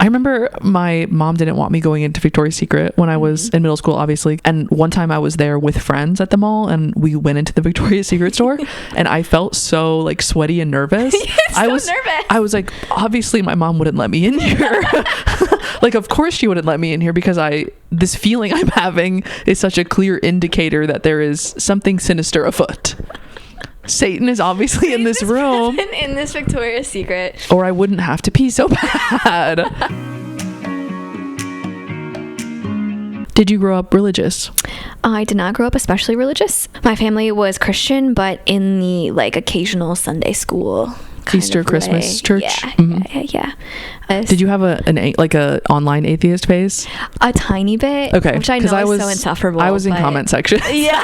I remember my mom didn't want me going into Victoria's Secret when I was in middle school, obviously. And one time I was there with friends at the mall and we went into the Victoria's Secret store and I felt so like sweaty and nervous. I was nervous. I was like, obviously my mom wouldn't let me in here. Like, of course she wouldn't let me in here because this feeling I'm having is such a clear indicator that there is something sinister afoot. Satan is obviously in this room. In this Victoria's Secret. Or I wouldn't have to pee so bad. Did you grow up religious? I did not grow up especially religious. My family was Christian, but in the like occasional Sunday school Easter, Christmas church. Yeah. Did you have an online atheist phase? A tiny bit. Okay, which I know is so insufferable. I was in comment section. Yeah.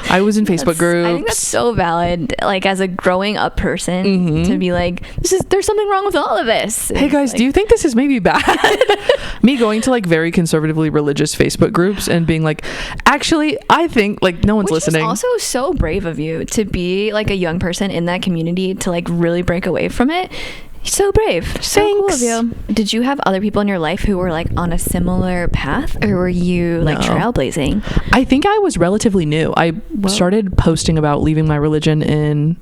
I was in Facebook groups. I think that's so valid. Like as a growing up person, to be like, there's something wrong with all of this. Hey guys, do you think this is maybe bad? Me going to like very conservatively religious Facebook groups and being like, actually, I think like no one's listening. Which is also so brave of you to be like a young person in that community to like really break away from it. So brave. So cool of you. Did you have other people in your life who were like on a similar path, or were you like trailblazing? I think I was relatively new. I started posting about leaving my religion in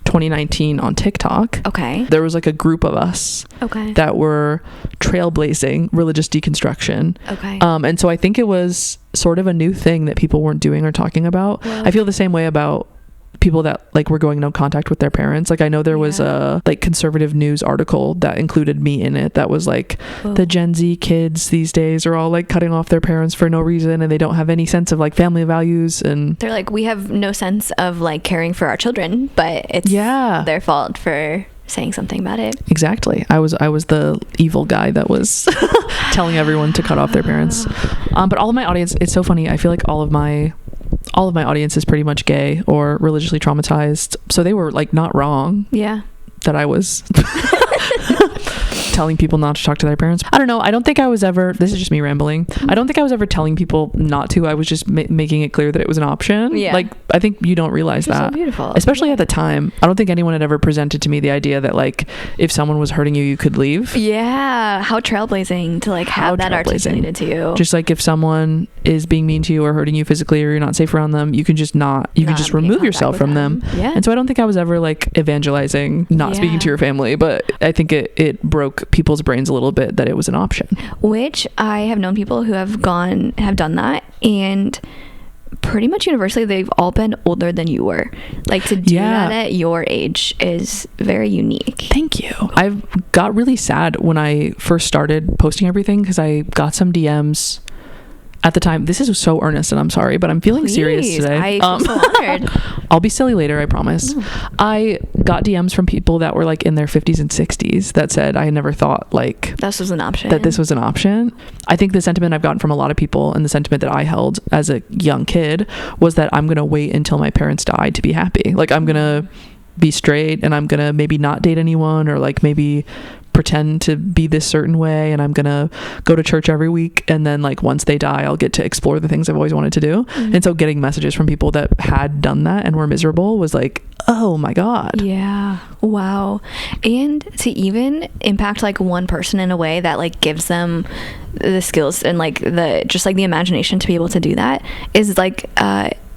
2019 on TikTok. Okay. There was like a group of us that were trailblazing religious deconstruction. Okay. And so I think it was sort of a new thing that people weren't doing or talking about. I feel the same way about people that like were going no contact with their parents. Like I know there was a like conservative news article that included me in it that was like the Gen Z kids these days are all like cutting off their parents for no reason and they don't have any sense of like family values, and they're like, we have no sense of like caring for our children, but it's their fault for saying something about it. Exactly. I was the evil guy that was telling everyone to cut off their parents. But all of my audience, it's so funny, I feel like all of my audience is pretty much gay or religiously traumatized, so they were like not wrong that I was telling people not to talk to their parents. I don't know, I don't think I was ever, this is just me rambling, I don't think I was ever telling people not to. I was just making it clear that it was an option. Like I think you don't realize that. So beautiful. Especially at the time. I don't think anyone had ever presented to me the idea that like if someone was hurting you, you could leave. How trailblazing to like have that articulated to you. Just like if someone is being mean to you or hurting you physically or you're not safe around them, you can just just remove yourself from them. And so I don't think I was ever like evangelizing not speaking to your family, but I think it broke people's brains a little bit that it was an option. Which I have known people who have done that, and pretty much universally they've all been older than you were. Like to do that at your age is very unique. Thank you. I got really sad when I first started posting everything because I got some DMs at the time. This is so earnest and I'm sorry, but I'm feeling serious today. I feel so honored. I'll be silly later, I promise. I got DMs from people that were like in their 50s and 60s that said I never thought like this was an option. That this was an option. I think the sentiment I've gotten from a lot of people and the sentiment that I held as a young kid was that I'm gonna wait until my parents die to be happy. Like I'm gonna be straight and I'm gonna maybe not date anyone or like maybe pretend to be this certain way, and I'm gonna go to church every week, and then like once they die I'll get to explore the things I've always wanted to do. And so getting messages from people that had done that and were miserable was like, oh my god. Wow. And to even impact like one person in a way that like gives them the skills and like the imagination to be able to do that is like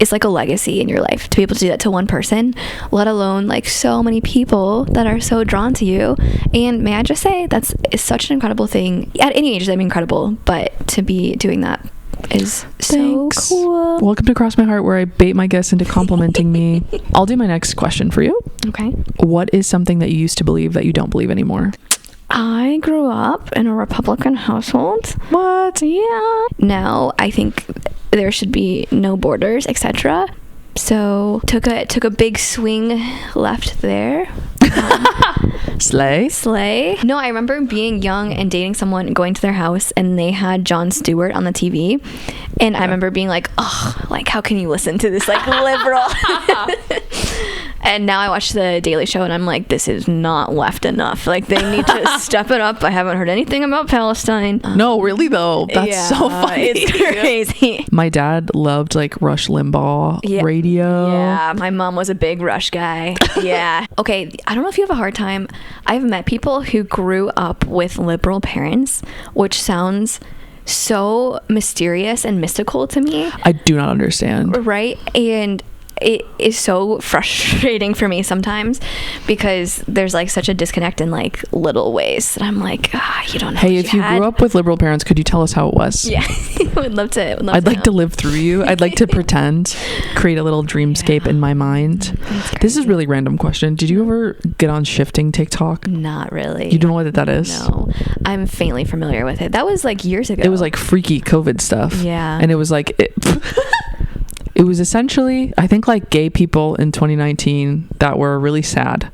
it's like a legacy in your life to be able to do that to one person, let alone like so many people that are so drawn to you. And may I just say that's such an incredible thing at any age. That'd be incredible, but to be doing that is so cool. Welcome to Cross My Heart, where I bait my guests into complimenting me. I'll do my next question for you. Okay. What is something that you used to believe that you don't believe anymore? I grew up in a Republican household. What? Yeah. Now I think there should be no borders, etc. So took a big swing left there. Slay. No, I remember being young and dating someone, going to their house, and they had Jon Stewart on the TV, and I remember being like, oh, like how can you listen to this like liberal? And now I watch the Daily Show and I'm like, this is not left enough. Like, they need to step it up. I haven't heard anything about Palestine. No, really though. That's so funny. It's crazy. My dad loved like Rush Limbaugh radio. Yeah, my mom was a big Rush guy. Yeah. Okay, I don't know if you have a hard time. I've met people who grew up with liberal parents, which sounds so mysterious and mystical to me. I do not understand. Right? And it is so frustrating for me sometimes because there's like such a disconnect in like little ways that I'm like, you don't know. Hey, if you grew up with liberal parents, could you tell us how it was? Yeah. Would love to. I'd like to live through you. I'd like to pretend, create a little dreamscape in my mind. This is really random question. Did you ever get on shifting TikTok? Not really. You don't know what that is? No. I'm faintly familiar with it. That was like years ago. It was like freaky COVID stuff. Yeah. And it was like it was essentially, I think, like gay people in 2019 that were really sad,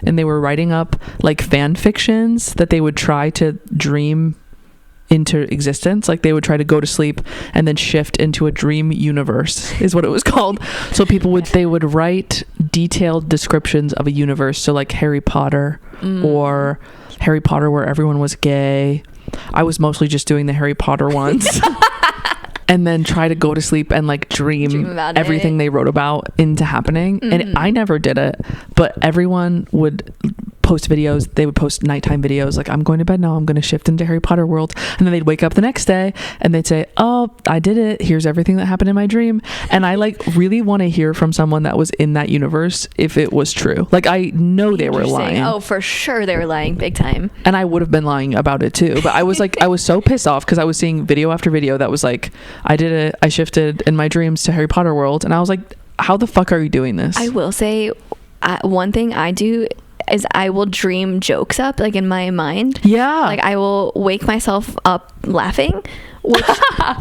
and they were writing up like fan fictions that they would try to dream into existence. Like they would try to go to sleep and then shift into a dream universe is what it was called. So they would write detailed descriptions of a universe. So like Harry Potter or Harry Potter where everyone was gay. I was mostly just doing the Harry Potter ones. And then try to go to sleep and like dream about everything they wrote about into happening. And I never did it, but everyone would post videos. They would post nighttime videos like, I'm going to bed now, I'm going to shift into Harry Potter world. And then they'd wake up the next day and they'd say, oh, I did it, here's everything that happened in my dream. And I like really want to hear from someone that was in that universe if it was true. Like I know they were lying. Oh, for sure they were lying big time. And I would have been lying about it too, but I was like I was so pissed off because I was seeing video after video that was like, I did it, I shifted in my dreams to Harry Potter world. And I was like, how the fuck are you doing this? I will say one thing I do is I will dream jokes up like in my mind. Yeah. Like I will wake myself up laughing, which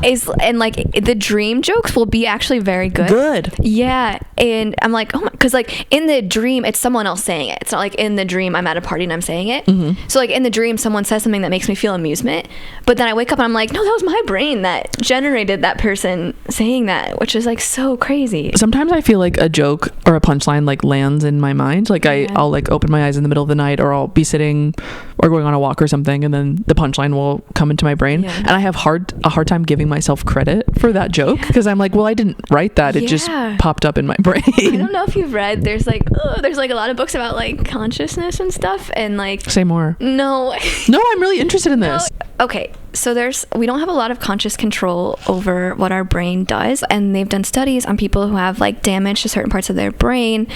is, and like the dream jokes will be actually very good. Yeah. And I'm like, oh my, because like in the dream it's someone else saying it. It's not like in the dream I'm at a party and I'm saying it. So like in the dream someone says something that makes me feel amusement, but then I wake up and I'm like, no, that was my brain that generated that person saying that, which is like so crazy. Sometimes I feel like a joke or a punchline like lands in my mind. Like I'll like open my eyes in the middle of the night, or I'll be sitting or going on a walk or something, and then the punchline will come into my brain. And I have a hard time giving myself credit for that joke because I'm like, well, I didn't write that. It just popped up in my brain. I don't know if you've read, there's like a lot of books about like consciousness and stuff, and like say more. No, I'm really interested in this. Okay, so we don't have a lot of conscious control over what our brain does, and they've done studies on people who have like damage to certain parts of their brain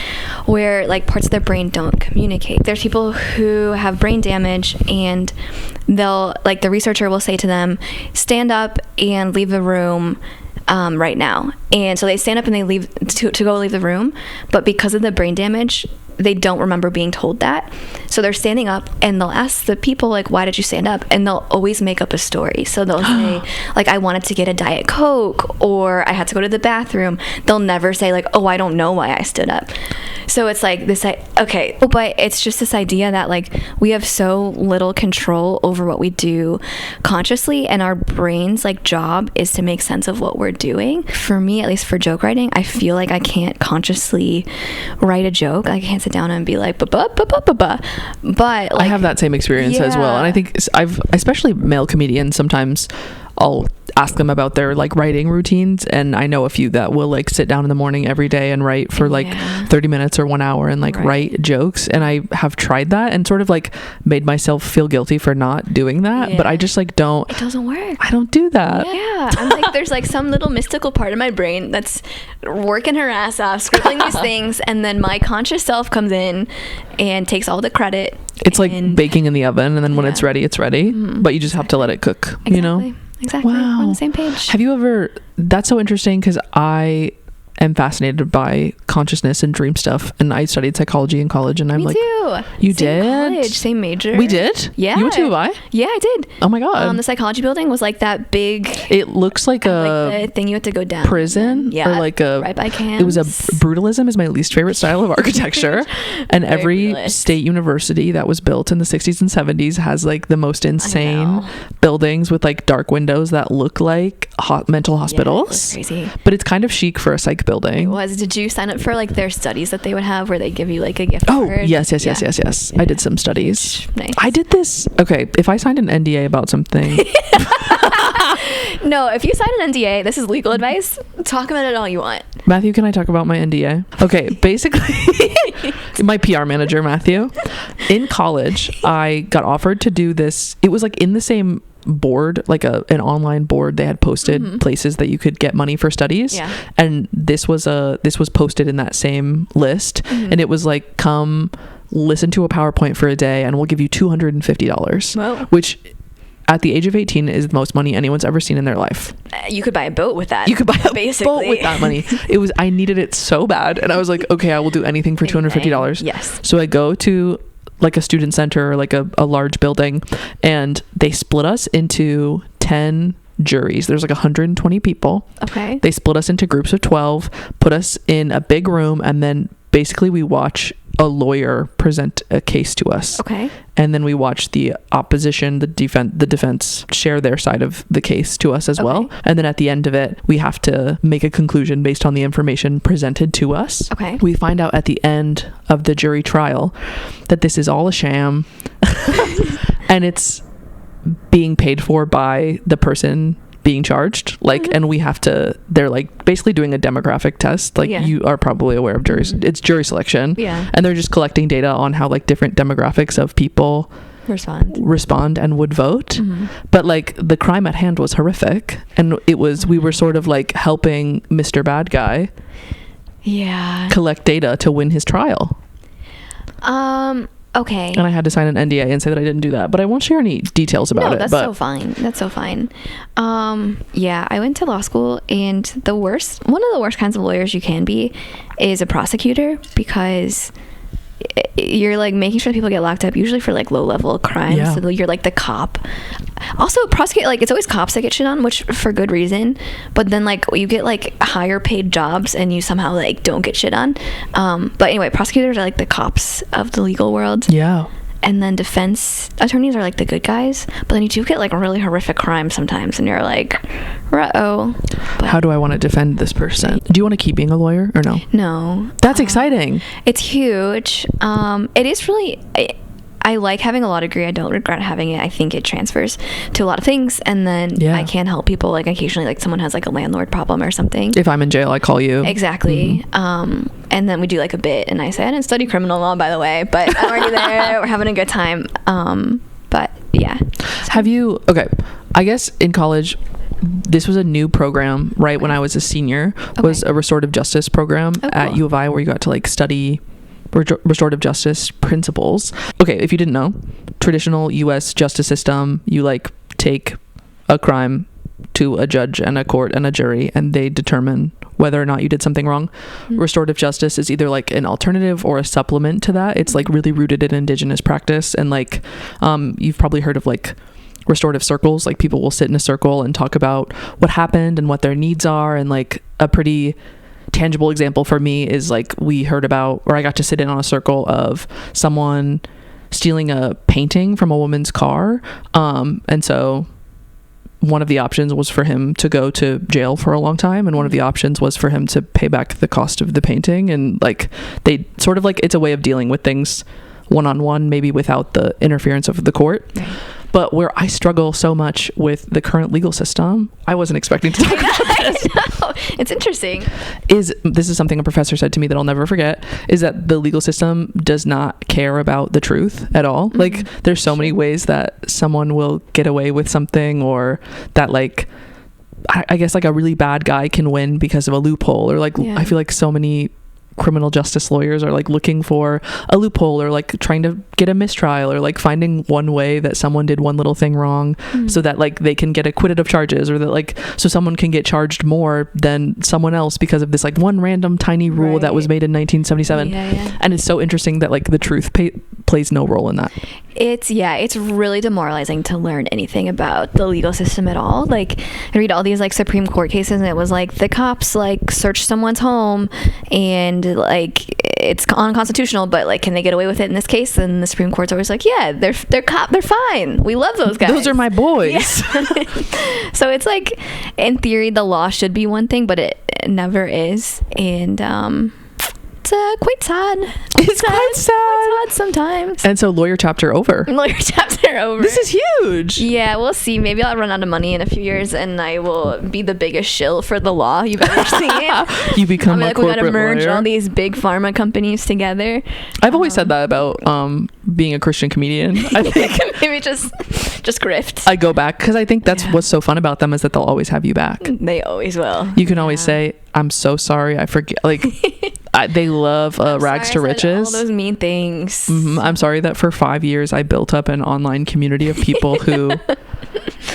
where like parts of their brain don't communicate. There's people who have brain damage and they'll like, the researcher will say to them, stand up and leave the room right now. And so they stand up and they leave to go leave the room, but because of the brain damage they don't remember being told that. So they're standing up and they'll ask the people like, why did you stand up? And they'll always make up a story. So they'll say like, I wanted to get a Diet Coke, or I had to go to the bathroom. They'll never say like, oh, I don't know why I stood up. So it's like this, okay, but it's just this idea that like we have so little control over what we do consciously, and our brain's like job is to make sense of what we're doing. For me, at least for joke writing, I feel like I can't consciously write a joke. Like I can't sit down and be like, but like, I have that same experience as well. And I think especially male comedians, sometimes I'll ask them about their like writing routines, and I know a few that will like sit down in the morning every day and write for like 30 minutes or 1 hour and like write jokes. And I have tried that and sort of like made myself feel guilty for not doing that, but I just like don't. It doesn't work. I don't do that. I'm like, there's like some little mystical part of my brain that's working her ass off, scribbling these things, and then my conscious self comes in and takes all the credit. It's like baking in the oven, and then when it's ready, it's ready. But you just have to let it cook. Exactly. You know. Exactly. Wow. We're on the same page. Have you ever, that's so interesting because I am fascinated by consciousness and dream stuff, and I studied psychology in college, and I'm Me like, too. You same did? College, same major. We did? Yeah. You went to Dubai? Yeah, I did. Oh my god. The psychology building was like that big. It looks like the thing you had to go down. Prison? Yeah. Or like a right by camps. It was brutalism is my least favorite style of architecture. And every state university that was built in the 60s and 70s has like the most insane buildings with like dark windows that look like mental Yeah, hospitals. it was crazy. But it's kind of chic for a psych building. It was. Did you sign up for like their studies that they would have where they give you like a gift Oh, card? yes. Yeah. I did some studies. Nice. I did this. Okay, if I signed an NDA about something. No, if you sign an NDA, this is legal advice. Talk about it all you want. Matthew, can I talk about my NDA? Okay, basically, my PR manager, Matthew. In college, I got offered to do this. It was like in the same board, like an online board. They had posted places that you could get money for studies. Yeah. And this was posted in that same list. And it was like, come listen to a PowerPoint for a day and we'll give you $250. Whoa. Which at the age of 18 is the most money anyone's ever seen in their life. You could buy a boat with that. You could buy a basically boat with that money. I needed it so bad. And I was like, okay, I will do anything for $250. Yes. So I go to like a student center or like a large building, and they split us into 10 juries. There's like 120 people. Okay. They split us into groups of 12, put us in a big room, and then basically we watch a lawyer present a case to us. Okay. And then we watch the opposition, the defense share their side of the case to us as well. And then at the end of it, we have to make a conclusion based on the information presented to us. Okay. We find out at the end of the jury trial that this is all a sham and it's being paid for by the person being charged, like, and we have to, they're like basically doing a demographic test, like you are probably aware of juries, it's jury selection, and they're just collecting data on how like different demographics of people respond and would vote. But like the crime at hand was horrific, and we were sort of like helping Mr. Bad Guy collect data to win his trial. Okay. And I had to sign an NDA and say that I didn't do that, but I won't share any details about it. That's so fine. That's so fine. Yeah, I went to law school, and one of the worst kinds of lawyers you can be is a prosecutor, because you're like making sure people get locked up, usually for like low level crimes. Yeah. So you're like the cop. Also, prosecute, like, it's always cops that get shit on, which for good reason. But then like you get like higher paid jobs and you somehow like don't get shit on. But anyway, prosecutors are like the cops of the legal world. Yeah. And then defense attorneys are like the good guys, but then you do get like really horrific crimes sometimes, and you're like, uh-oh. How do I want to defend this person? Do you want to keep being a lawyer or no? No. That's exciting. It's huge. It is really... I like having a law degree. I don't regret having it. I think it transfers to a lot of things, and then I can help people. Like occasionally, like someone has like a landlord problem or something. If I'm in jail, I call you. Exactly. And then we do like a bit, and I say, I didn't study criminal law, by the way, but I'm already there. We're having a good time. But yeah. Have you? Okay. I guess in college, this was a new program. Right when I was a senior, was a restorative justice program at U of I, where you got to like study restorative justice principles. Okay, if you didn't know, traditional US justice system, you like take a crime to a judge and a court and a jury, and they determine whether or not you did something wrong. Restorative justice is either like an alternative or a supplement to that. It's like really rooted in indigenous practice, and like you've probably heard of like restorative circles. Like people will sit in a circle and talk about what happened and what their needs are, and like a pretty tangible example for me is like we heard about, or I got to sit in on a circle of someone stealing a painting from a woman's car, and so one of the options was for him to go to jail for a long time, and one of the options was for him to pay back the cost of the painting. And like they sort of like, it's a way of dealing with things one-on-one, maybe without the interference of the court. But where I struggle so much with the current legal system, I wasn't expecting to talk about this. No, it's interesting. This is something a professor said to me that I'll never forget, is that the legal system does not care about the truth at all. Like there's so many ways that someone will get away with something, or that like, I guess like a really bad guy can win because of a loophole, or like I feel like so many criminal justice lawyers are like looking for a loophole, or like trying to get a mistrial, or like finding one way that someone did one little thing wrong so that like they can get acquitted of charges, or that like so someone can get charged more than someone else because of this like one random tiny rule that was made in 1977. And it's so interesting that like the truth plays no role in that. It's really demoralizing to learn anything about the legal system at all. Like I read all these like Supreme Court cases, and it was like the cops like searched someone's home and and like it's unconstitutional, but like, can they get away with it in this case? And the Supreme Court's always like, yeah, they're fine. We love those guys. Those are my boys. Yeah. So it's like, in theory, the law should be one thing, but it never is. And it's quite sad. It's quite sad sometimes. And so lawyer chapter over. This is huge. Yeah, we'll see. Maybe I'll run out of money in a few years and I will be the biggest shill for the law you've ever seen. You become a like, corporate we gotta merge lawyer. all these big pharma companies together. I've always said that about being a Christian comedian. I think maybe just grift. I go back because I think that's what's so fun about them is that they'll always have you back. They always will. You can always say, I'm so sorry, I forget. Like they love rags to riches. All those mean things. I'm sorry that for 5 years I built up an online community of people who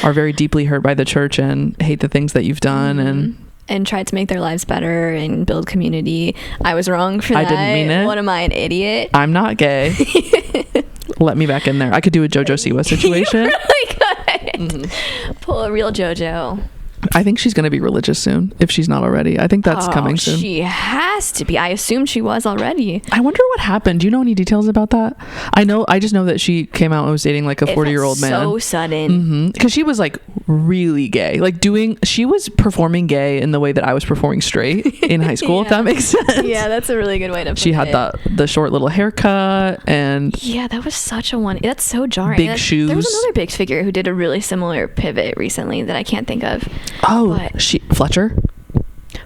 are very deeply hurt by the church and hate the things that you've done and tried to make their lives better and build community. I was wrong for that. I didn't mean it. What am I, an idiot? I'm not gay. Let me back in there. I could do a JoJo Siwa situation. You really could. Pull a real JoJo. I think she's going to be religious soon, if she's not already. I think that's coming soon. She has to be. I assume she was already. I wonder what happened. Do you know any details about that? I just know that she came out and was dating like a 40-year-old man. So sudden. Because she was like really gay. Like she was performing gay in the way that I was performing straight in high school, if that makes sense. Yeah, that's a really good way to put it. She had the short little haircut and... Yeah, that was such a one. That's so jarring. Big shoes. There was another big figure who did a really similar pivot recently that I can't think of. Oh, Fletcher?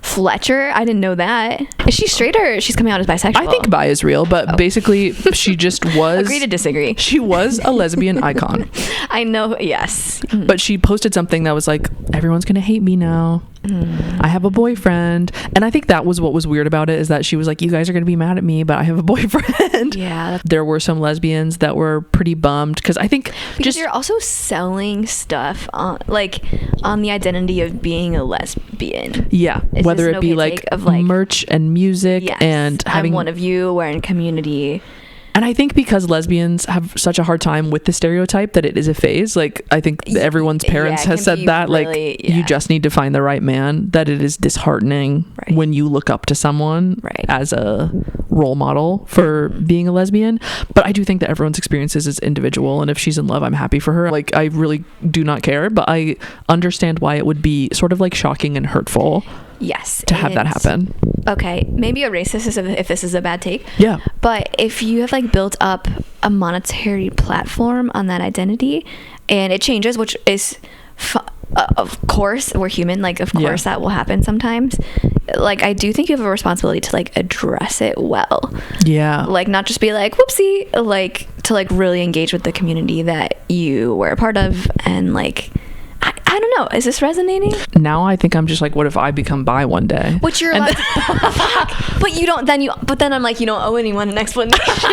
Fletcher? I didn't know that. Is she straight or she's coming out as bisexual? I think bi is real, but basically she just was... Agree to disagree. She was a lesbian icon. I know, yes. But she posted something that was like, everyone's gonna hate me now. I have a boyfriend. And I think that was what was weird about it, is that she was like, you guys are gonna be mad at me, but I have a boyfriend. Yeah. There were some lesbians that were pretty bummed because I think because you're also selling stuff on the identity of being a lesbian. Yeah. Whether it be like merch and music, yes, and having I'm one of you, we're in community. And I think because lesbians have such a hard time with the stereotype that it is a phase, like I think everyone's parents has said that really, like you just need to find the right man, that it is disheartening when you look up to someone as a role model for being a lesbian. But I do think that everyone's experiences is individual, and if she's in love, I'm happy for her. Like I really do not care, but I understand why it would be sort of like shocking and hurtful. Yes, to have that happen. Okay, maybe erase this if this is a bad take. Yeah. But if you have like built up a monetary platform on that identity and it changes, which is of course we're human, like of course that will happen sometimes. Like I do think you have a responsibility to like address it well. Yeah. Like not just be like whoopsie, like to like really engage with the community that you were a part of, and like I don't know. Is this resonating? Now I think I'm just like, what if I become bi one day? Which you're like, but you don't. But then I'm like, you don't owe anyone an explanation.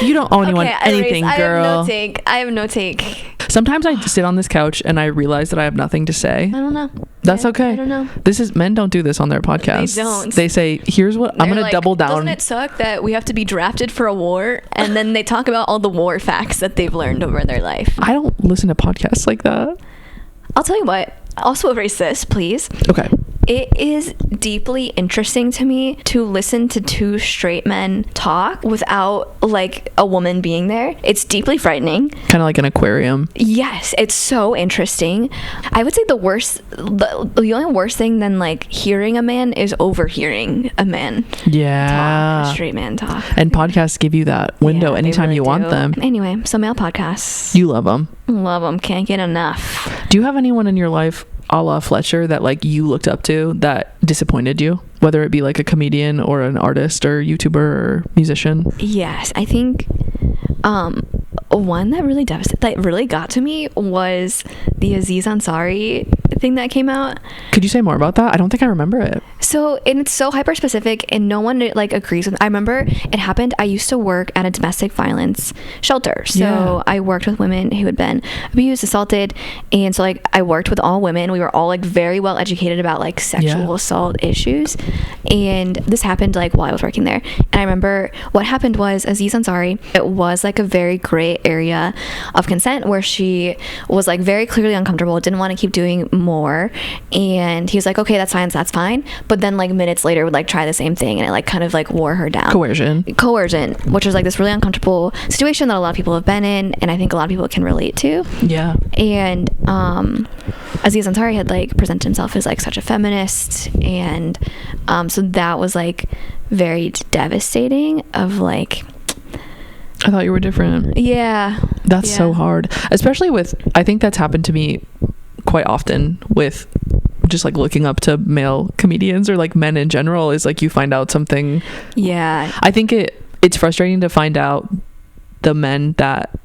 You don't owe anyone anything, girl. I have no take. Sometimes I sit on this couch and I realize that I have nothing to say. I don't know. That's okay. I don't know. Men don't do this on their podcasts. They don't. They say, here's what I'm going to double down. Doesn't it suck that we have to be drafted for a war? And then they talk about all the war facts that they've learned over their life. I don't listen to podcasts like that. I'll tell you what. Also erase this, please. Okay. It is deeply interesting to me to listen to two straight men talk without like a woman being there. It's deeply frightening. Kind of like an aquarium. Yes, it's so interesting. I would say the only worst thing than like hearing a man is overhearing a man talk, a straight man talk. And podcasts give you that window anytime you want them. Anyway, so male podcasts. You love them. Love them. Can't get enough. Do you have anyone in your life a la Fletcher that like you looked up to that disappointed you, whether it be like a comedian or an artist or YouTuber or musician? Yes, I think one that really got to me was the Aziz Ansari thing that came out. Could you say more about that? I don't think I remember it. So, and it's so hyper specific and no one like agrees with. I remember it happened. I used to work at a domestic violence shelter. So I worked with women who had been abused, assaulted. And so like I worked with all women. We were all like very well educated about like sexual assault issues. And this happened like while I was working there. And I remember what happened was Aziz Ansari, it was like a very gray area of consent where she was like very clearly uncomfortable, didn't want to keep doing more. And he was like, okay, that's fine. But then like minutes later would like try the same thing, and it like kind of like wore her down. Coercion, which was like this really uncomfortable situation that a lot of people have been in, and I think a lot of people can relate to. Yeah. And Aziz Ansari had like presented himself as like such a feminist, and so that was like very devastating of like, I thought you were different. Yeah. That's so hard, especially with, I think that's happened to me quite often with just like looking up to male comedians or like men in general, is like you find out something. Yeah. I think it's frustrating to find out the men that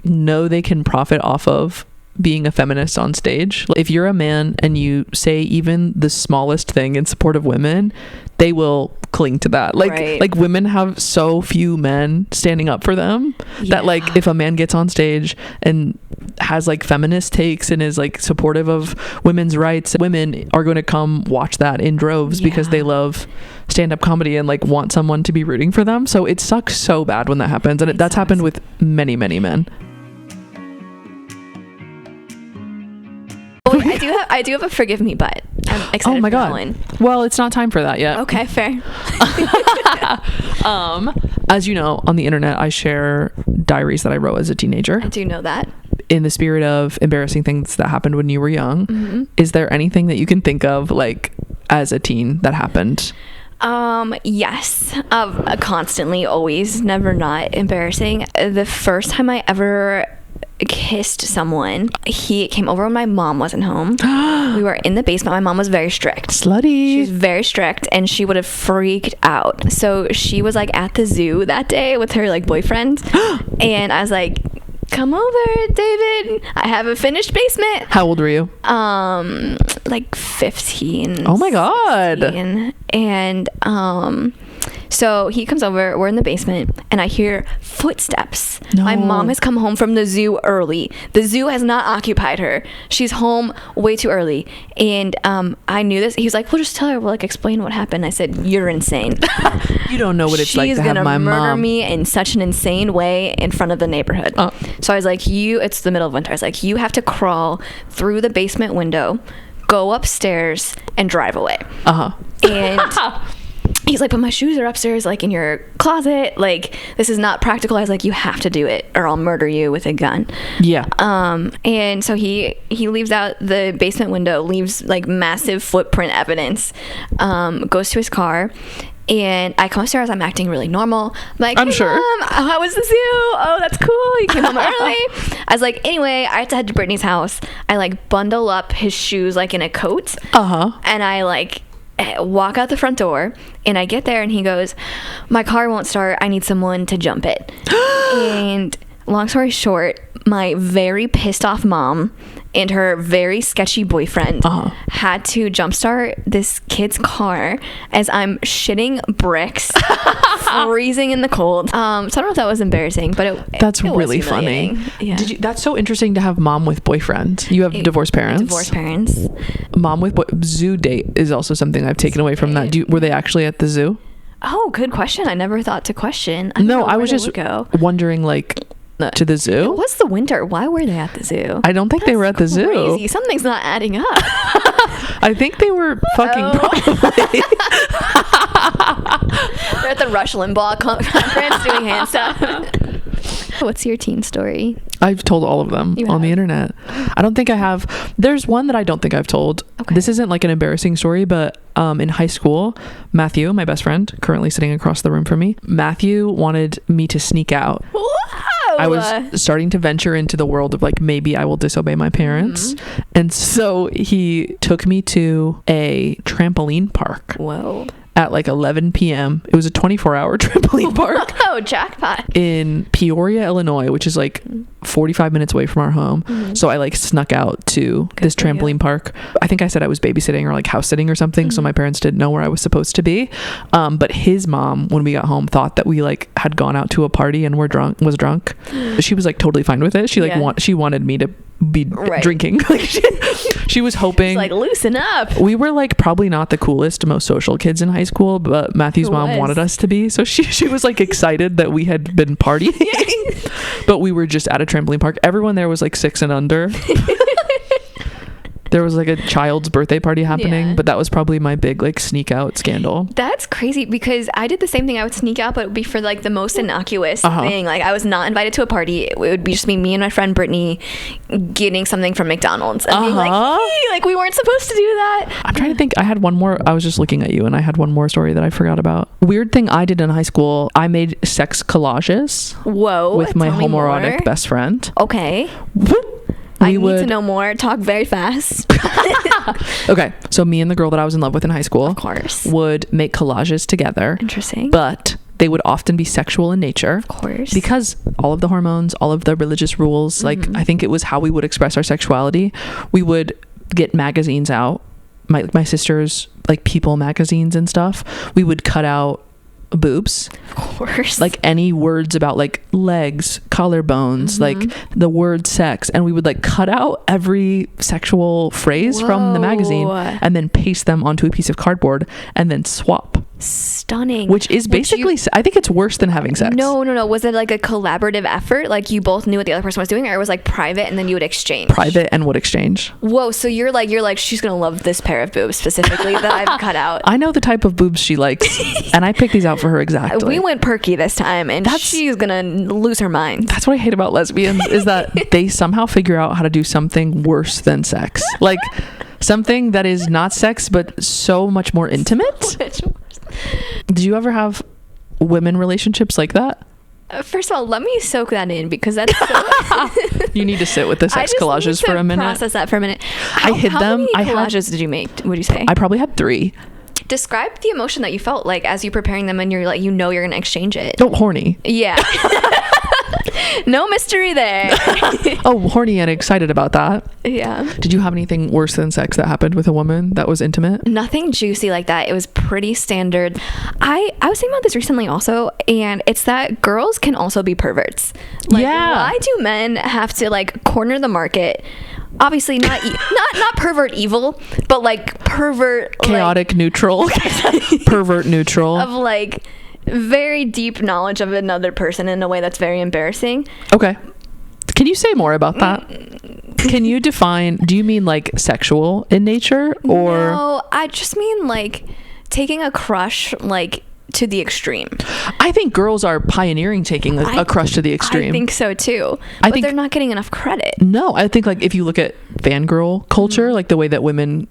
know they can profit off of being a feminist on stage. If you're a man and you say even the smallest thing in support of women, they will cling to that. Like women have so few men standing up for them that like if a man gets on stage and has like feminist takes and is like supportive of women's rights, women are going to come watch that in droves because they love stand-up comedy and like want someone to be rooting for them. So it sucks so bad when that happens, and that's happened with many men. I do have a forgive me, but I'm excited. Oh my god! One. Well, it's not time for that yet. Okay, fair. As you know, on the internet, I share diaries that I wrote as a teenager. I do know that. In the spirit of embarrassing things that happened when you were young, is there anything that you can think of, like as a teen, that happened? Yes. Constantly, always, never not embarrassing. The first time I ever kissed someone, he came over when my mom wasn't home. We were in the basement. My mom was very strict. Slutty. She was very strict, and she would have freaked out. So she was like at the zoo that day with her like boyfriend, and I was like, come over, David, I have a finished basement. How old were you? Like 15. Oh my god. 16. And so he comes over, we're in the basement, and I hear footsteps. No. My mom has come home from the zoo early. The zoo has not occupied her. She's home way too early. And I knew this. He was like, well, just tell her, we'll like explain what happened. I said, you're insane. You don't know what it's like to have my mom. She's gonna murder me in such an insane way in front of the neighborhood. So I was like, it's the middle of winter. I was like, you have to crawl through the basement window, go upstairs, and drive away. And he's like, but my shoes are upstairs, like in your closet. Like, this is not practical. I was like, you have to do it or I'll murder you with a gun. Yeah. And so he leaves out the basement window, leaves like massive footprint evidence, goes to his car. And I come upstairs, I'm acting really normal. I'm like, I'm hey, sure. Mom, how was the zoo? Oh, that's cool. You came home early. I was like, anyway, I have to head to Brittany's house. I like bundle up his shoes like in a coat. And I like walk out the front door, and I get there, and he goes, my car won't start. I need someone to jump it. And long story short, my very pissed off mom and her very sketchy boyfriend had to jumpstart this kid's car as I'm shitting bricks, freezing in the cold. So I don't know if that was embarrassing, but that's it really was funny. Yeah. That's so interesting to have mom with boyfriend. You have divorced parents. Divorced parents. Mom with zoo date is also something I've taken away from that. Were they actually at the zoo? Oh, good question. I never thought to question. I was just wondering, like, to the zoo. It was the winter. Why were they at the zoo? I don't think they were at the zoo. Something's not adding up. I think they were fucking probably. They're at the Rush Limbaugh conference doing hand stuff. What's your teen story? I've told all of them on the internet. I don't think I have. There's one that I don't think I've told. Okay. This isn't like an embarrassing story, but in high school, Matthew, my best friend, currently sitting across the room from me, Matthew wanted me to sneak out. Whoa. I was starting to venture into the world of like, maybe I will disobey my parents. And so he took me to a trampoline park. Whoa. At like 11 p.m. It was a 24-hour trampoline park. Oh, jackpot. In Peoria, Illinois, which is like 45 minutes away from our home. So I like snuck out to this trampoline park. I think I said I was babysitting or like house sitting or something. So my parents didn't know where I was supposed to be. But his mom, when we got home, thought that we like had gone out to a party and was drunk. She was like totally fine with it. She like she wanted me to be drinking. Like she was hoping. She's like, loosen up. We were like probably not the coolest, most social kids in high school, but Matthew's mom wanted us to be. So she was like excited that we had been partying, but we were just at a trampoline park. Everyone there was like 6 and under. There was like a child's birthday party happening, Yeah. but that was probably my big like sneak out scandal. That's crazy because I did the same thing. I would sneak out, but it would be for like the most innocuous thing. Like I was not invited to a party. It would be just me and my friend Brittany getting something from McDonald's and being like, hey, like we weren't supposed to do that. I'm trying to think. I had one more. I was just looking at you and I had one more story that I forgot about. Weird thing I did in high school. I made sex collages. Whoa. With my tell me homoerotic more. best friend. Okay. I need to know more. Talk very fast. Okay, so me and the girl that I was in love with in high school, Of course. would make collages together. Interesting. But they would often be sexual in nature. Of course. Because all of the hormones, all of the religious rules, like I think it was how we would express our sexuality. We would get magazines out, my sister's like People magazines and stuff. We would cut out boobs, of course, like any words about like legs, collarbones, like the word sex, and we would like cut out every sexual phrase from the magazine and then paste them onto a piece of cardboard and then swap. Stunning. Which is basically, I think it's worse than having sex. No. Was it like a collaborative effort? Like you both knew what the other person was doing, or it was like private and then you would exchange? Private and would exchange. Whoa, so you're like, she's gonna love this pair of boobs specifically that I've cut out. I know the type of boobs she likes, and I picked these out for her exactly. We went perky this time, and she's gonna lose her mind. That's what I hate about lesbians, is that they somehow figure out how to do something worse than sex. Like something that is not sex, but so much more intimate. Did you ever have women relationships like that? First of all, let me soak that in because that's so you need to sit with the sex collages for a minute. Process that for a minute. I hid them. How many collages did you make, would you say? I probably had 3. Describe the emotion that you felt like as you're preparing them and you're like, you're gonna exchange it. Oh, horny. Yeah. No mystery there. Oh, horny and excited about that. Yeah. Did you have anything worse than sex that happened with a woman that was intimate? Nothing juicy like that. It was pretty standard. I was thinking about this recently also, and it's that girls can also be perverts. Like, why do men have to like corner the market? Obviously not not pervert evil, but like pervert chaotic like, neutral. Pervert neutral. Of like very deep knowledge of another person in a way that's very embarrassing. Okay. Can you say more about that? Can you define, do you mean like sexual in nature or? No, I just mean like taking a crush like to the extreme. I think girls are pioneering taking a crush to the extreme. I think so too. But they're not getting enough credit. No, I think like if you look at fangirl culture, like the way that women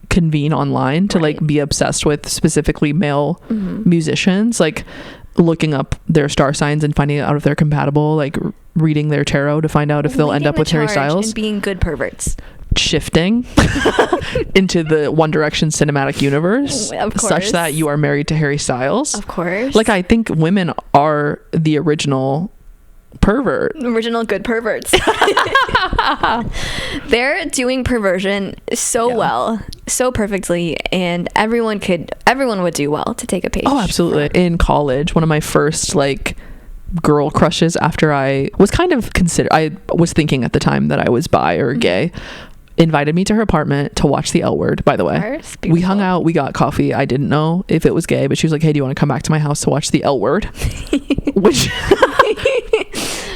convene online to like be obsessed with specifically male musicians, like looking up their star signs and finding out if they're compatible, like reading their tarot to find out if they'll end up with Harry Styles, and being good perverts, shifting into the One Direction cinematic universe, such that you are married to Harry Styles. Of course. Like I think women are the original good perverts. They're doing perversion so well, so perfectly, and everyone would do well to take a page. Oh, absolutely. In college, one of my first like girl crushes after I was I was thinking at the time that I was bi or gay, invited me to her apartment to watch The L Word, by the way. We hung out, we got coffee. I didn't know if it was gay, but she was like, hey, do you want to come back to my house to watch The L Word? Which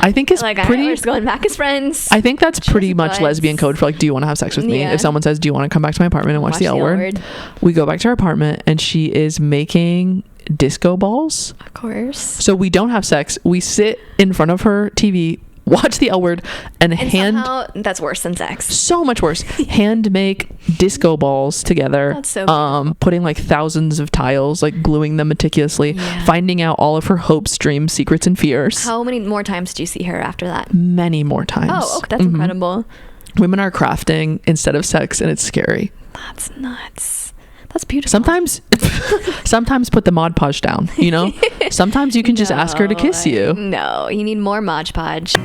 I think is like, pretty. We're just going back as friends. I think that's pretty much lesbian code for like, do you want to have sex with me? If someone says, do you want to come back to my apartment and watch The L Word? We go back to her apartment and she is making disco balls. Of course. So we don't have sex. We sit in front of her TV, watch The L Word, and somehow that's worse than sex. So much worse. Hand make disco balls together. That's so cool. Putting like thousands of tiles, like gluing them meticulously, finding out all of her hopes, dreams, secrets, and fears. How many more times did you see her after that? Many more times. Oh, okay, that's incredible. Women are crafting instead of sex, and it's scary. That's nuts. That's beautiful. Sometimes put the Mod Podge down, you know? Sometimes you can just ask her to kiss you. No, you need more Mod Podge.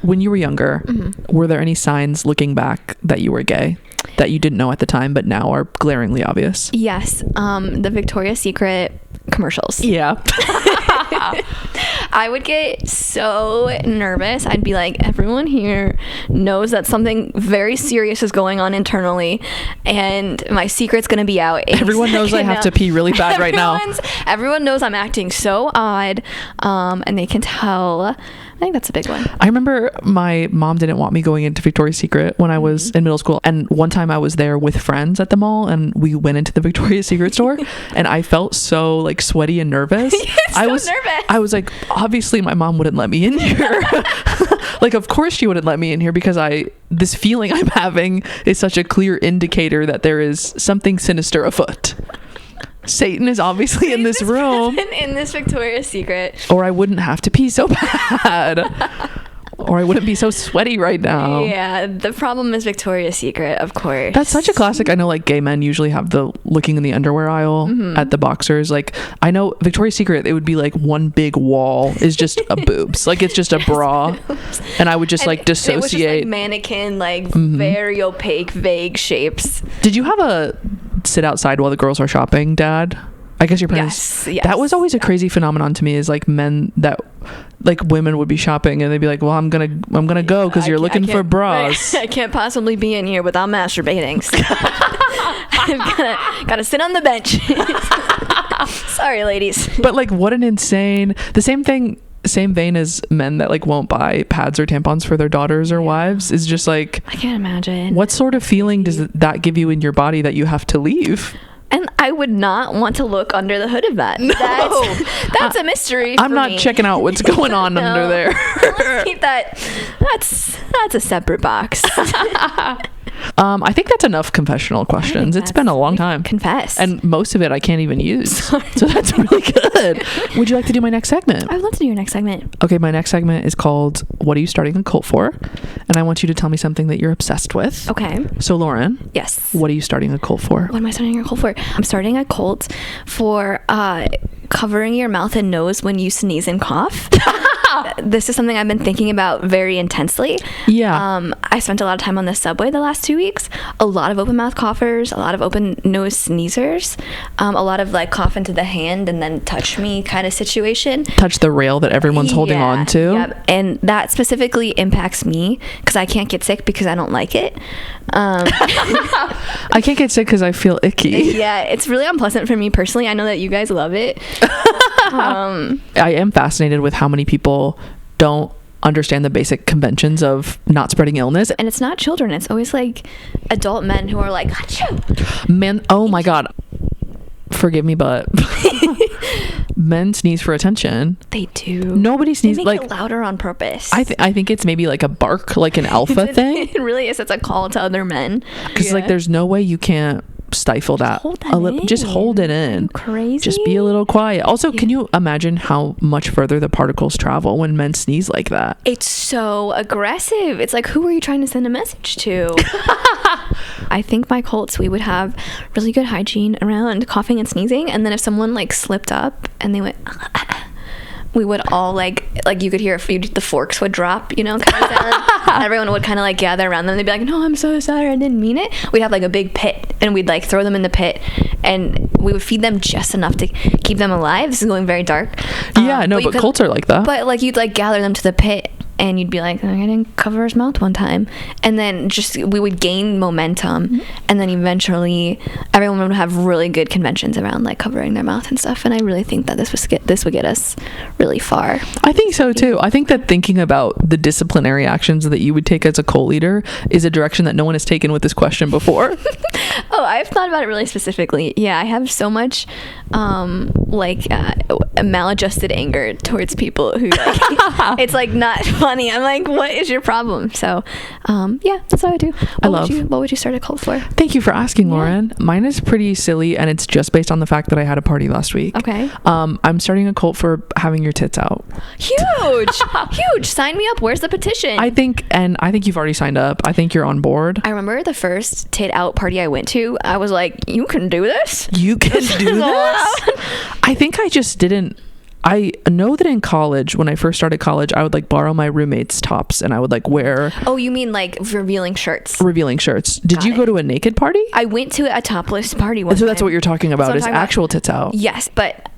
When you were younger, were there any signs looking back that you were gay that you didn't know at the time but now are glaringly obvious? Yes. The Victoria's Secret commercials. Yeah. I would get so nervous. I'd be like, everyone here knows that something very serious is going on internally, and my secret's gonna be out. Everyone knows I have to pee really bad right now. Everyone knows I'm acting so odd, and they can tell. I think that's a big one. I remember my mom didn't want me going into Victoria's Secret when I was in middle school. And one time I was there with friends at the mall and we went into the Victoria's Secret store and I felt so like sweaty and nervous. I was like, obviously my mom wouldn't let me in here. Like, of course she wouldn't let me in here because this feeling I'm having is such a clear indicator that there is something sinister afoot. Satan is obviously in this room. In this Victoria's Secret. Or I wouldn't have to pee so bad. Or I wouldn't be so sweaty right now. Yeah, the problem is Victoria's Secret, of course. That's such a classic. I know like gay men usually have the looking in the underwear aisle at the boxers. Like I know Victoria's Secret, it would be like one big wall is just a boobs. Like it's just a bra. And I would just like dissociate. It was just like mannequin, like very opaque, vague shapes. Did you have a sit outside while the girls are shopping, Dad? I guess your parents. Yes. That was always a crazy phenomenon to me. Is like men that, like women would be shopping and they'd be like, "Well, I'm gonna go because you're looking for bras." Right. I can't possibly be in here without masturbating. So I've gotta sit on the bench. Sorry, ladies. But like, what an insane. The same vein as men that like won't buy pads or tampons for their daughters or wives is just like, I can't imagine. What sort of feeling does that give you in your body that you have to leave? And I would not want to look under the hood of that. No. That's a mystery. I'm not checking out what's going on under there. Let's keep that. That's a separate box. I think that's enough confessional questions. It's been a long time. Confess. And most of it I can't even use. So that's really good. Would you like to do my next segment? I would love to do your next segment. Okay, my next segment is called What Are You Starting a Cult For? And I want you to tell me something that you're obsessed with. Okay. So Lauren. Yes. What are you starting a cult for? What am I starting a cult for? I'm starting a cult for covering your mouth and nose when you sneeze and cough. This is something I've been thinking about very intensely. Yeah. I spent a lot of time on the subway the last 2 weeks. A lot of open mouth coughers, a lot of open nose sneezers, a lot of like cough into the hand and then touch me kind of situation. Touch the rail that everyone's holding on to. Yep. And that specifically impacts me because I can't get sick because I don't like it. I can't get sick because I feel icky. Yeah, it's really unpleasant for me personally. I know that you guys love it. I am fascinated with how many people don't understand the basic conventions of not spreading illness. And it's not children. It's always like adult men who are like, achoo. Men, oh my God. Forgive me, but men sneeze for attention. They do. Nobody sneezes they make it louder on purpose. I think it's maybe like a bark, like an alpha thing. It really is. It's a call to other men. Because like there's no way you can't stifle that a little. Just hold it in. Crazy. Just be a little quiet. Also, can you imagine how much further the particles travel when men sneeze like that? It's so aggressive. It's like, who are you trying to send a message to? I think my cults, we would have really good hygiene around coughing and sneezing, and then if someone like slipped up and they went we would all like you could hear the forks would drop, kind of sound. Everyone would kind of like gather around them. They'd be like, "No, I'm so sorry, I didn't mean it." We'd have like a big pit and we'd like throw them in the pit and we would feed them just enough to keep them alive. This is going very dark. Yeah, no, but cults are like that. But like you'd like gather them to the pit and you'd be like, "I didn't cover his mouth one time," and then we would gain momentum, and then eventually everyone would have really good conventions around like covering their mouth and stuff. And I really think that this would get us really far. I think so too. I think that thinking about the disciplinary actions that you would take as a cult leader is a direction that no one has taken with this question before. Oh, I've thought about it really specifically. Yeah, I have so much maladjusted anger towards people who like, it's like not funny. I'm like, what is your problem? So yeah, that's what I do. What would you start a cult for? Thank you for asking, Lauren. Mine is pretty silly and it's just based on the fact that I had a party last week. Okay. I'm starting a cult for having your tits out. Huge. Sign me up. Where's the petition? I think you've already signed up. I think you're on board. I remember the first tit out party I went to, I was like, you can do this? You can do this? I think I just didn't I know that in college, when I first started college, I would like borrow my roommate's tops and I would like wear Oh, you mean like revealing shirts? Did Got you it. go to a naked party? I went to a topless party once. So that's what you're talking about, is actual tits out. Yes, but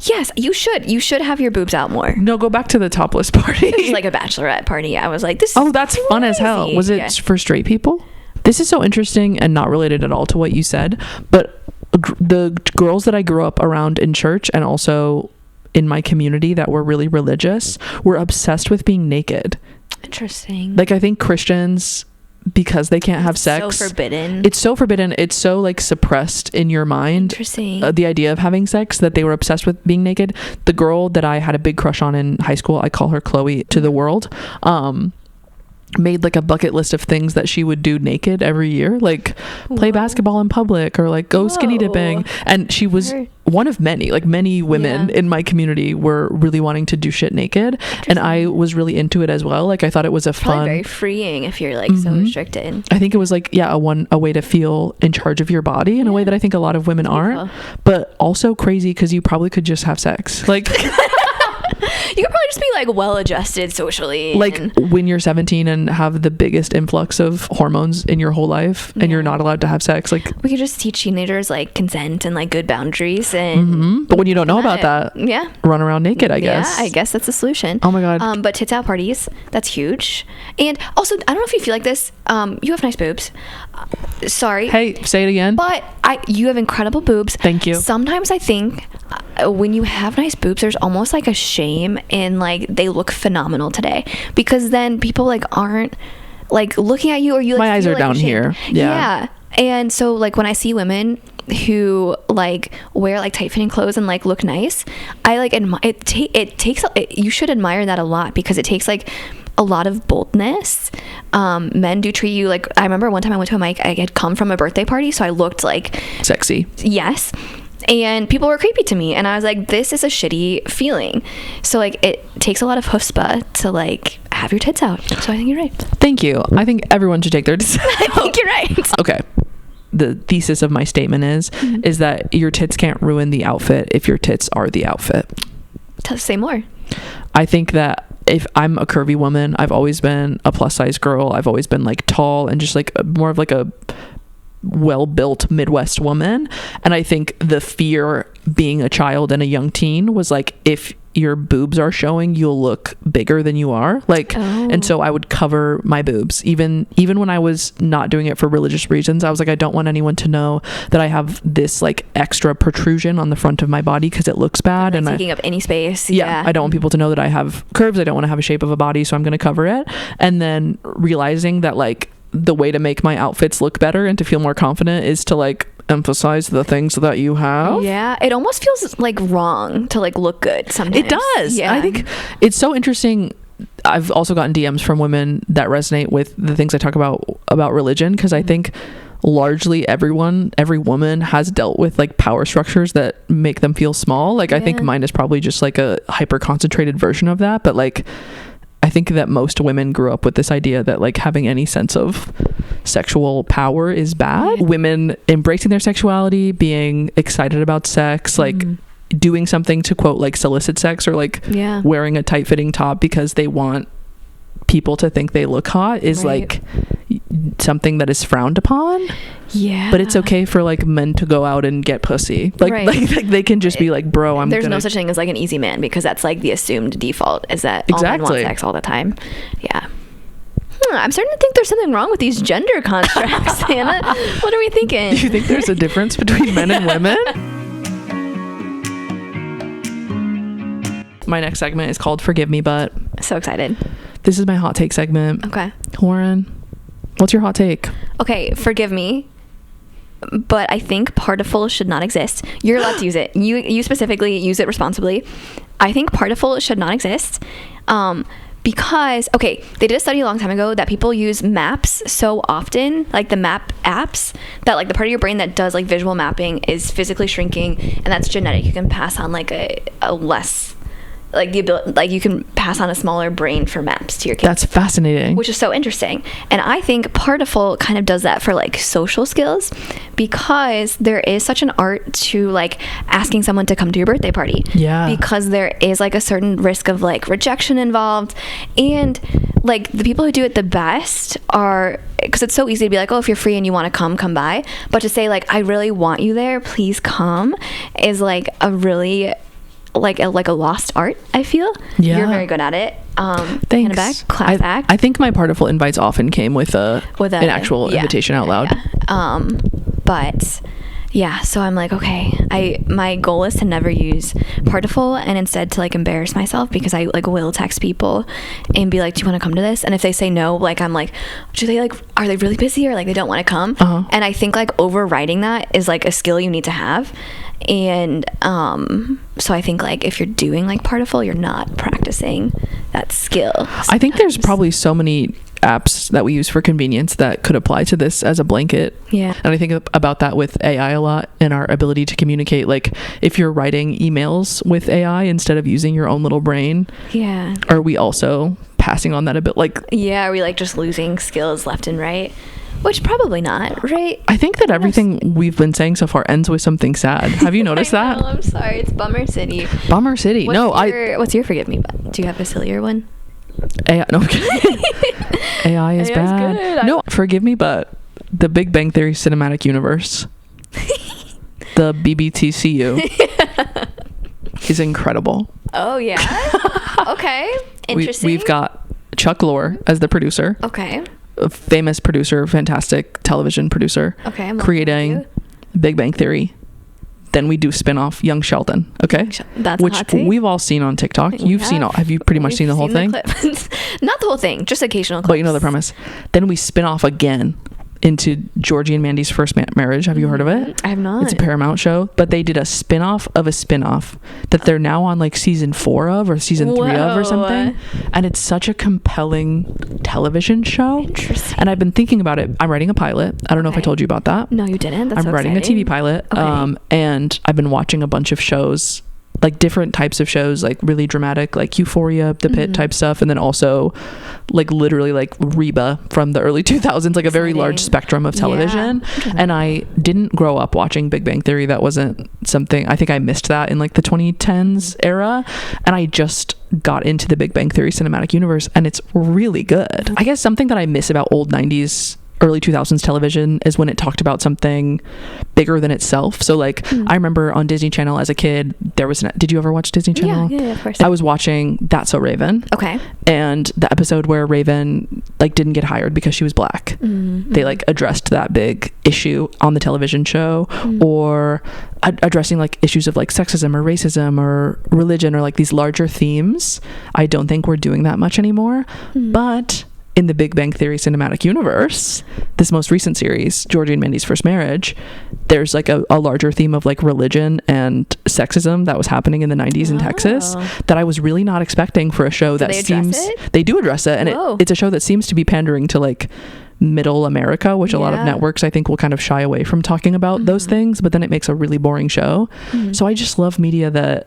yes, you should have your boobs out more. No, go back to the topless party. It was like a bachelorette party. I was like, this is Oh, that's fun as hell. crazy. Was it Yeah. for straight people? This is so interesting and not related at all to what you said, but the girls that I grew up around in church and also in my community that were really religious were obsessed with being naked. Interesting. Like, I think Christians, because they can't have sex, so forbidden. It's so forbidden. It's so like suppressed in your mind. Interesting. The idea of having sex, that they were obsessed with being naked. The girl that I had a big crush on in high school, I call her Chloe to the world, made like a bucket list of things that she would do naked every year, like play basketball in public or like go skinny dipping. And she was one of many, like many women in my community were really wanting to do shit naked, and I was really into it as well. Like, I thought it was a Probably fun, very freeing if you're like so restricted. I think it was like a way to feel in charge of your body in a way that I think a lot of women aren't, but also crazy because you probably could just have sex, like You could probably just be like well adjusted socially, like when you're 17 and have the biggest influx of hormones in your whole life and you're not allowed to have sex. Like, we could just teach teenagers like consent and like good boundaries, and but when you don't know about that, run around naked, I guess. Yeah, I guess that's the solution. Oh my God. But tits out parties, that's huge. And also, I don't know if you feel like this, you have nice boobs. Sorry. Hey, say it again. But you have incredible boobs. Thank you. Sometimes I think when you have nice boobs, there's almost like a shame in like they look phenomenal today, because then people like aren't like looking at you, or you like my eyes feel, are like, down ashamed. here. Yeah. And so like when I see women who like wear like tight fitting clothes and like look nice, I like it takes you should admire that a lot, because it takes like a lot of boldness. Men do treat you like, I remember one time I went to a mic, I had come from a birthday party, so I looked like sexy. Yes. And people were creepy to me, and I was like, this is a shitty feeling. So like it takes a lot of chutzpah to like have your tits out. So I think you're right. Thank you. I think everyone should take their tits out. I think you're right. Okay. The thesis of my statement is that your tits can't ruin the outfit if your tits are the outfit. Say more. I think that if I'm a curvy woman, I've always been a plus size girl. I've always been like tall and just like more of like a well-built Midwest woman. And I think the fear being a child and a young teen was like, if your boobs are showing, you'll look bigger than you are, like and so I would cover my boobs even when I was not doing it for religious reasons. I was like, I don't want anyone to know that I have this like extra protrusion on the front of my body because it looks bad and taking up any space. I don't want people to know that I have curves. I don't want to have a shape of a body, so I'm going to cover it. And then realizing that like the way to make my outfits look better and to feel more confident is to like emphasize the things that you have. Yeah, it almost feels like wrong to like look good sometimes. It does. Yeah. I think it's so interesting. I've also gotten DMs from women that resonate with the things I talk about religion, because I think largely every woman has dealt with like power structures that make them feel small. Like I think mine is probably just like a hyper concentrated version of that, but like I think that most women grew up with this idea that like having any sense of sexual power is bad. Women embracing their sexuality, being excited about sex, like doing something to quote like solicit sex, or like wearing a tight fitting top because they want people to think they look hot is like something that is frowned upon. Yeah, but it's okay for like men to go out and get pussy, like they can just be like, bro, there's no such thing as like an easy man, because that's like the assumed default, is that all men want sex all the time. I'm starting to think there's something wrong with these gender constructs. Hannah, what are we thinking? Do you think there's a difference between men and women? My next segment is called Forgive Me But. So excited. This is my hot take segment. Okay. Lauren, what's your hot take? Okay, forgive me, but I think Partiful should not exist. You're allowed to use it. You specifically use it responsibly. I think Partiful should not exist. Because, okay, they did a study a long time ago that people use maps so often, like the map apps, that like the part of your brain that does like visual mapping is physically shrinking, and that's genetic. You can pass on like a less like the ability, like you can pass on a smaller brain for maps to your kids. That's fascinating. Which is so interesting. And I think Partiful kind of does that for like social skills, because there is such an art to like asking someone to come to your birthday party. Yeah. Because there is like a certain risk of like rejection involved. And like the people who do it the best are, because it's so easy to be like, oh, if you're free and you want to come by. But to say like, I really want you there, please come, is like a really like a lost art, I feel. Yeah. You're very good at it. Thanks. Hannah Beck, class act. I think my Partiful invites often came with an actual invitation out loud. Yeah. But yeah, so I'm like, okay, my goal is to never use Partiful, and instead to like embarrass myself, because I like will text people and be like, do you want to come to this? And if they say no, like I'm like, are they really busy, or like they don't want to come? And I think like overriding that is like a skill you need to have. And so I think like if you're doing like Partiful, you're not practicing that skill sometimes. I think there's probably so many apps that we use for convenience that could apply to this as a blanket. Yeah. And I think about that with AI a lot, and our ability to communicate. Like if you're writing emails with AI instead of using your own little brain, yeah, are we also passing on that a bit? Like, yeah, are we like just losing skills left and right? Which probably not, right? I think that everything we've been saying so far ends with something sad. Have you noticed that? I'm sorry, it's Bummer City. Bummer City. What's your forgive me but? Do you have a sillier one? AI, no, I'm kidding. AI is bad. Good. No, forgive me, but the Big Bang Theory cinematic universe, the BBTCU, is incredible. Oh yeah. Okay. Interesting. We've got Chuck Lorre as the producer. Okay. A famous producer, fantastic television producer. Okay. I'm creating Big Bang Theory. Then we do spin-off Young Sheldon. Okay. That's which hot take. We've all seen on TikTok. Have you pretty much seen the whole thing? Not the whole thing, just occasional clips. But you know the premise. Then we spin off again into Georgie and Mandy's First Marriage. Have you heard of it? I have not. It's a Paramount show, but they did a spin-off of a spin-off that they're now on like season 4 of, or season 3 of, or something. And it's such a compelling television show. Interesting. And I've been thinking about it. I'm writing a pilot. I don't know if I told you about that. No, you didn't. That's I'm writing exciting. a TV pilot. Okay. And I've been watching a bunch of shows, like different types of shows, like really dramatic, like Euphoria, The Pit type stuff, and then also like literally like Reba from the early 2000s, like a very large spectrum of television. Yeah. And I didn't grow up watching Big Bang Theory. That wasn't something, I think I missed that in like the 2010s era, and I just got into the Big Bang Theory cinematic universe, and it's really good. I guess something that I miss about old 90s, early 2000s television is when it talked about something bigger than itself. So like I remember on Disney Channel as a kid, there was did you ever watch Disney Channel? Yeah, of course. I was watching That's So Raven. Okay. And the episode where Raven like didn't get hired because she was black, they like addressed that big issue on the television show, or addressing like issues of like sexism or racism or religion, or like these larger themes. I don't think we're doing that much anymore. But in the Big Bang Theory cinematic universe, this most recent series, Georgie and Mandy's First Marriage, there's like a larger theme of like religion and sexism that was happening in the 90s in Texas that I was really not expecting for a show that seems... They do address it, and it's a show that seems to be pandering to like middle America, which a lot of networks I think will kind of shy away from talking about those things, but then it makes a really boring show. So I just love media that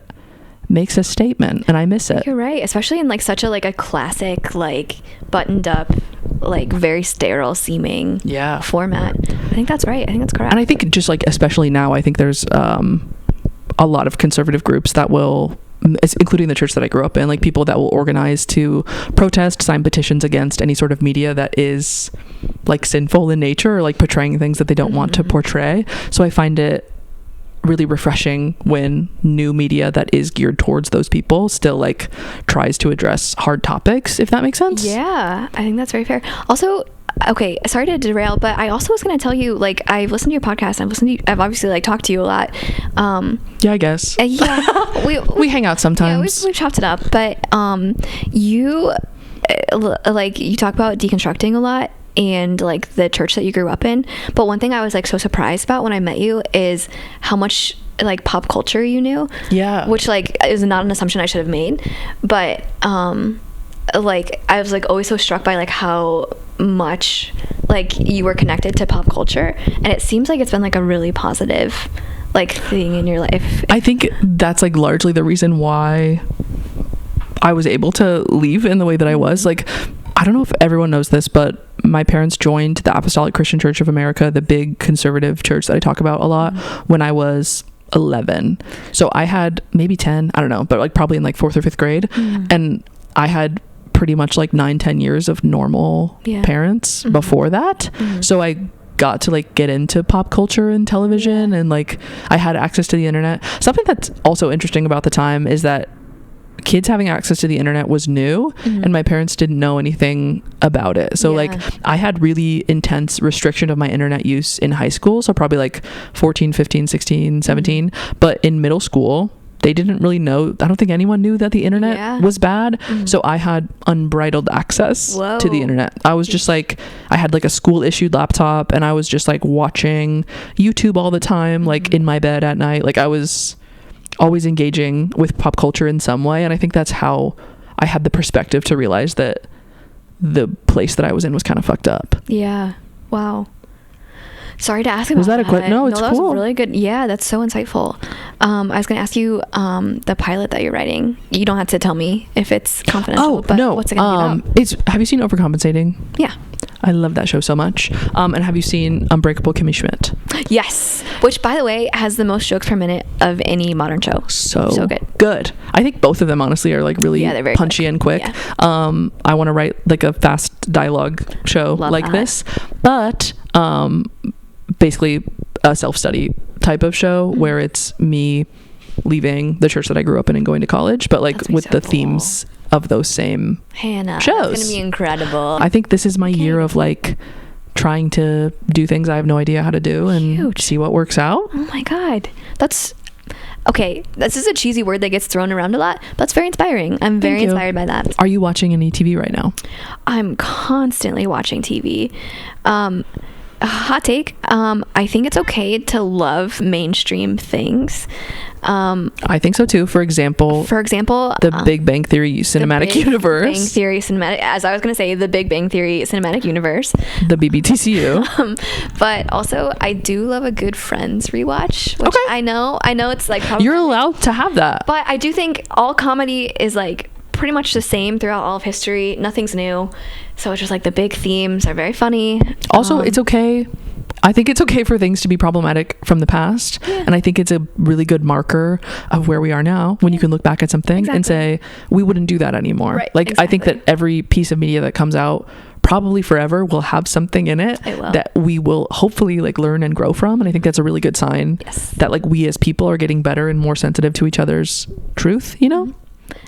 makes a statement, and I miss it. You're right, especially in like such a like a classic, like buttoned up, like very sterile seeming format. I think that's right. I think that's correct. And I think just like especially now, I think there's a lot of conservative groups that will, including the church that I grew up in, like people that will organize to protest, sign petitions against any sort of media that is like sinful in nature, or like portraying things that they don't want to portray. So I find it really refreshing when new media that is geared towards those people still like tries to address hard topics, if that makes sense. Yeah, I think that's very fair. Also, okay, sorry to derail, but I also was going to tell you, like, I've listened to your podcast. I've obviously like talked to you a lot. Yeah, I guess. Yeah, we hang out sometimes. Yeah, we've chopped it up, but you like you talk about deconstructing a lot, and like the church that you grew up in. But one thing I was like so surprised about when I met you is how much like pop culture you knew. Yeah. Which like is not an assumption I should have made. But like I was like always so struck by like how much like you were connected to pop culture, and it seems like it's been like a really positive like thing in your life. I think that's like largely the reason why I was able to leave in the way that I was. Like, I don't know if everyone knows this, but my parents joined the Apostolic Christian Church of America, the big conservative church that I talk about a lot, when I was 11. So I had maybe 10, I don't know, but like probably in like 4th or 5th grade. And I had pretty much like 9-10 years of normal parents before that. So I got to like get into pop culture and television, and like I had access to the internet. Something that's also interesting about the time is that kids having access to the internet was new, and my parents didn't know anything about it. So like I had really intense restriction of my internet use in high school, so probably like 14, 15, 16, 17. But in middle school, they didn't really know. I don't think anyone knew that the internet was bad. So I had unbridled access to the internet. I was just like, I had like a school issued laptop, and I was just like watching YouTube all the time, like in my bed at night. Like I was always engaging with pop culture in some way. And I think that's how I had the perspective to realize that the place that I was in was kind of fucked up. Yeah. Wow. Sorry to ask about was that. No, it's that cool. Was really good. Yeah, that's so insightful. I was going to ask you the pilot that you're writing. You don't have to tell me if it's confidential. But no. What's it going to be about? Have you seen Overcompensating? Yeah. I love that show so much. And have you seen Unbreakable Kimmy Schmidt? Yes. Which, by the way, has the most jokes per minute of any modern show. So good. I think both of them honestly are like really punchy and quick. Yeah. I want to write like a fast dialogue show this. But basically a self-study type of show where it's me leaving the church that I grew up in and going to college, but like with the themes of those same shows. That's gonna be incredible. I think this is my year of like trying to do things I have no idea how to do and see what works out. Oh my god, that's okay. This is a cheesy word that gets thrown around a lot, but that's very inspiring. I'm very inspired by that. Are you watching any TV right now? I'm constantly watching TV. Hot take. I think it's okay to love mainstream things. I think so too. For example, the Big Bang Theory cinematic universe. Bang Theory cinematic, as I was going to say, the Big Bang Theory cinematic universe. The BBTCU. But also, I do love a good Friends rewatch. Which I know it's like probably you're allowed to have that. But I do think all comedy is like pretty much the same throughout all of history. Nothing's new. So it's just like the big themes are very funny. Also, it's okay. I think it's okay for things to be problematic from the past. Yeah. And I think it's a really good marker of where we are now when you can look back at something and say, we wouldn't do that anymore. Right, like, I think that every piece of media that comes out probably forever will have something in it that we will hopefully like learn and grow from. And I think that's a really good sign that like we as people are getting better and more sensitive to each other's truth, you know?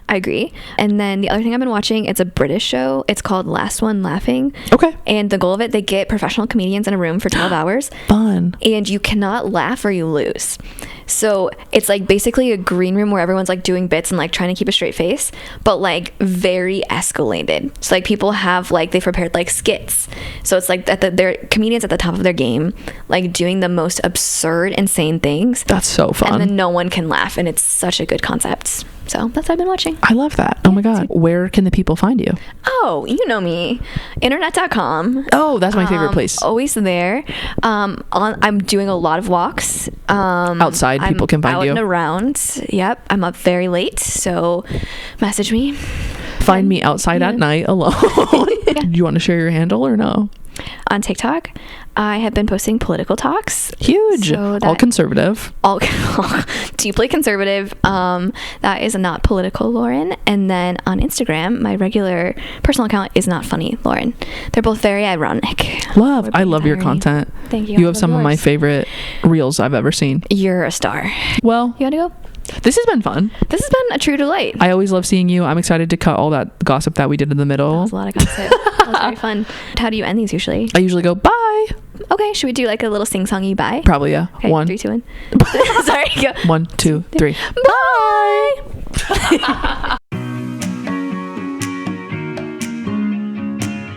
I agree. And then the other thing I've been watching, it's a British show. It's called Last One Laughing. Okay. And the goal of it, they get professional comedians in a room for 12 hours. Fun. And you cannot laugh or you lose. So it's like basically a green room where everyone's like doing bits and like trying to keep a straight face, but like very escalated. So like people have like, they've prepared like skits. So it's like they're comedians at the top of their game, like doing the most absurd, insane things. That's so fun. And then no one can laugh. And it's such a good concept. So that's what I've been watching. I love that. Oh my God. Where can the people find you? Oh, you know me. Internet.com. Oh, that's my favorite place. Always there. I'm doing a lot of walks. Outside, people can find you. Out and around. Yep. I'm up very late. So message me. Find me outside at night alone. Do you want to share your handle or no? On TikTok, I have been posting political talks. Huge. So all conservative. All deeply conservative. That is not political, Lauren. And then on Instagram, my regular personal account is not funny, Lauren. They're both very ironic. I love your content. Thank you. You have some of my favorite reels I've ever seen. You're a star. Well, you want to go? This has been fun. This has been a true delight. I always love seeing you. I'm excited to cut all that gossip that we did in the middle. That was a lot of gossip. That was very fun. How do you end these usually? I usually go, bye. Okay, should we do like a little sing-songy bye? Probably, yeah. Okay, 1, 3, 2, 1. Sorry, go. 1, 2, 3. Bye.